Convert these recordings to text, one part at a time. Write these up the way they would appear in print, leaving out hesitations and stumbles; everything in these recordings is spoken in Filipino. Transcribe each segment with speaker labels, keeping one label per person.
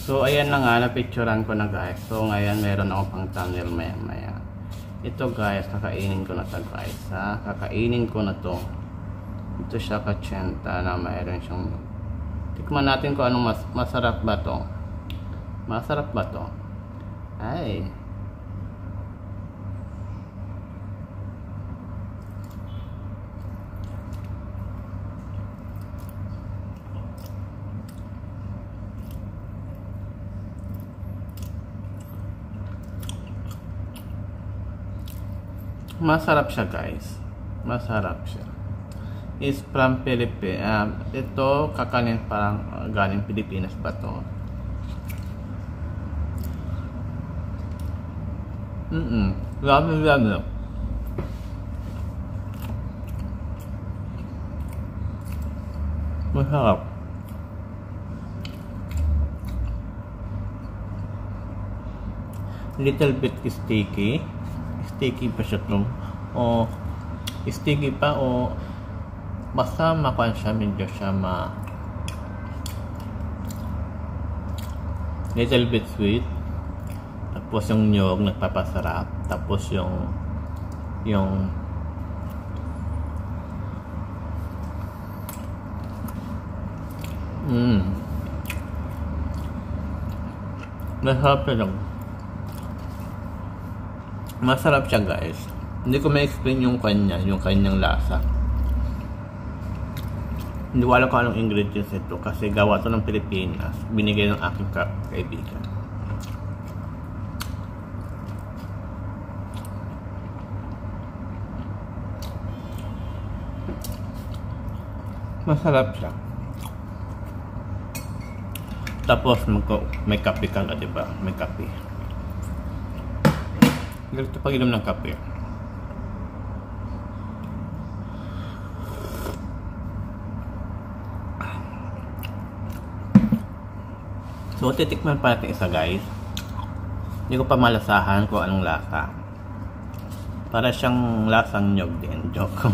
Speaker 1: So ayan na nga, napicturean ko na guys. So ngayon meron ako pang thumbnail maya maya. Ito guys, kakainin ko na to guys ha. Kakainin ko na to. Ito siya katsenta na mayroon siyang. Tikman natin kung anong masarap ba to. Masarap ba to? Ay. Masarap siya guys. Masarap siya. Is from Philippines. Ito kakanin parang galing Pilipinas ba to? Lami. Masarap. Little bit sticky. Sticky pa siya to. O sticky pa o basta makuha siya, medyo siya little bit sweet. Tapos yung nyog nagpapasarap. Tapos yung masarap siya lang. Masarap siya guys. Hindi ko ma-explain yung kanyang lasa. Hindi ko alam kung anong ingredients ito kasi gawa to ng Pilipinas. Binigay ng aking kaibigan. Masarap siya. Tapos may kape ka, diba? May kape. Ganito pag inom ng kape. So titikman pa natin isa guys. Hindi ko pa malasahan kung anong lasa. Para siyang lasang nyog din. Joke.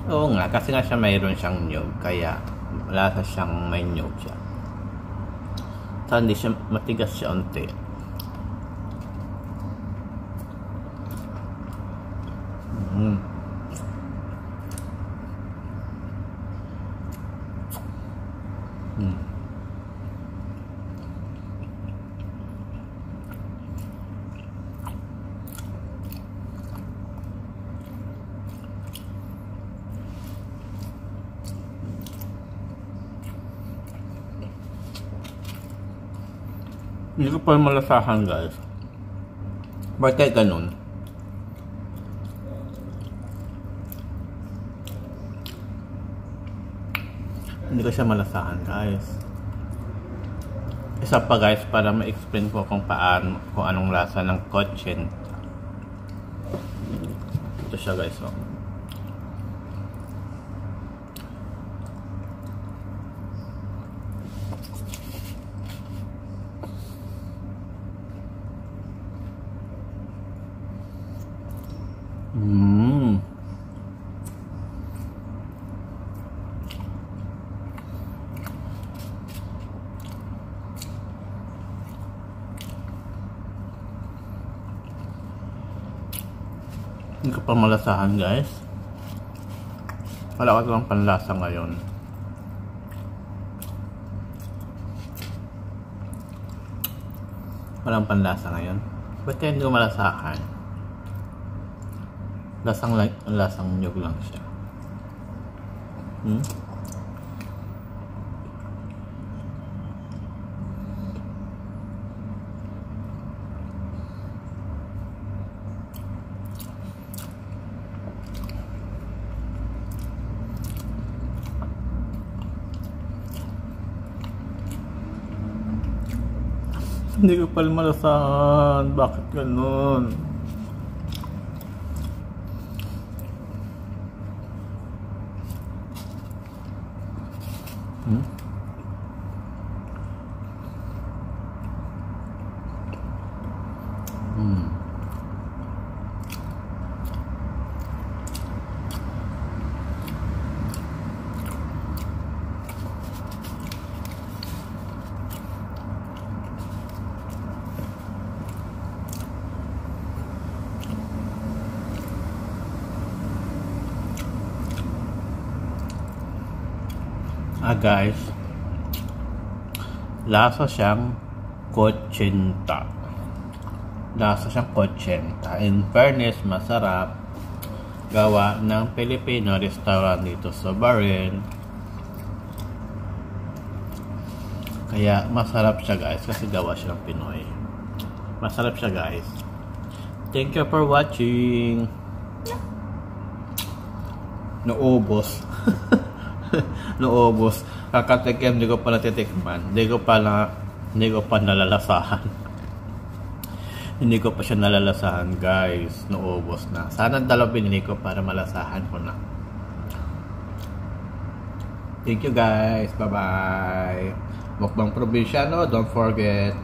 Speaker 1: Oo nga, kasi nga siya mayroon siyang nyog. Kaya lasa siyang may nyog siya. So hindi siya matigas siya unti. Hindi ko pa malasahan guys. Ba't kaya ganun? Hindi ko siya malasahan guys. Isa pa guys para ma-explain ko kung anong lasa ng kotsen. Ito siya guys oh. Hindi ko pa malasahan guys. Wala ko lang panlasa ngayon. Walang panlasa ngayon. Ba't kaya hindi ko malasahan? Lasang nyug lang siya. Hindi ko pala malasahan. Bakit ganun? Guys, lasa siyang kotsinta. Lasa siyang kotsinta. In fairness, masarap. Gawa ng Filipino restaurant dito sa Bahrain. Kaya masarap siya guys kasi gawa siya ng Pinoy. Masarap siya guys. Thank you for watching. Naubos. Naubos. Kakatikim, hindi ko pa natitikman. Hindi ko pa nalalasahan. Hindi ko pa siya nalalasahan guys. Naubos na. Sana dalawa pinili ko para malasahan ko na. Thank you guys. Bye bye. Mukbang Probinsyano. Don't forget